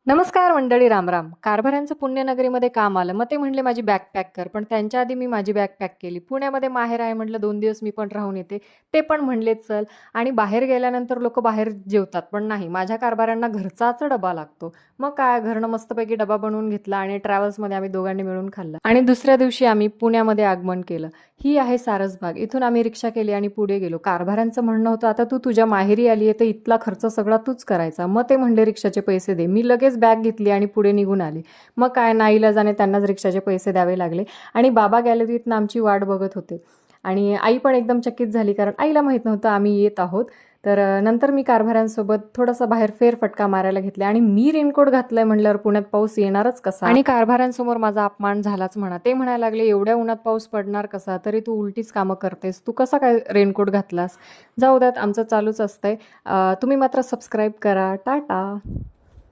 नमस्कार मंडळी, रामराम. कारभाऱ्यांचं पुण्यनगरीमध्ये काम आलं. मग ते म्हणले माझी बॅग पॅक कर. पण त्यांच्या आधी मी माझी बॅग पॅक केली. पुण्यामध्ये माहेर आहे म्हटलं, 2 दिवस मी पण राहून येते. ते पण म्हणले चल. आणि बाहेर गेल्यानंतर लोक बाहेर जेवतात, पण नाही, माझ्या कारभाऱ्यांना घरचाच डबा लागतो. मग काय, घरनं मस्तपैकी डबा बनवून घेतला आणि ट्रॅव्हल्समध्ये आम्ही दोघांनी मिळून खाल्लं. आणि दुसऱ्या दिवशी आम्ही पुण्यामध्ये आगमन केलं. ही आहे सारसबाग. इथून आम्ही रिक्षा केली आणि पुढे गेलो. कारभाऱ्यांचं म्हणणं होतं, आता तू तुझ्या माहेरी आली आहे तर इथला खर्च सगळा तूच करायचा. मग ते म्हणले रिक्षाचे पैसे दे. मी लगेच बॅग घेतली आणि पुढे निघून आली. मग काय, नाईलाजाने त्यांनाच रिक्षाचे पैसे द्यावे लागले. आणि बाबा गॅलरीतनं आमची वाट बघत होते. आणि आई पण एकदम चकित झाली, कारण आईला माहीत नव्हतं आम्ही येत आहोत. तर नंतर मी कारभाऱ्यांसोबत थोडासा बाहेर फेरफटका मारायला घेतला. आणि मी रेनकोट घातलाय म्हणल्यावर पुण्यात पाऊस येणारच कसा. आणि कारभाऱ्यांसमोर माझा अपमान झालाच म्हणा. ते म्हणायला लागले, एवढ्या उन्हात पाऊस पडणार कसा, तरी तू उलटीच कामं करतेस, तू कसा काय रेनकोट घातलास. जाऊ द्यात, आमचं चालूच असतंय. तुम्ही मात्र सबस्क्राईब करा. टाटा.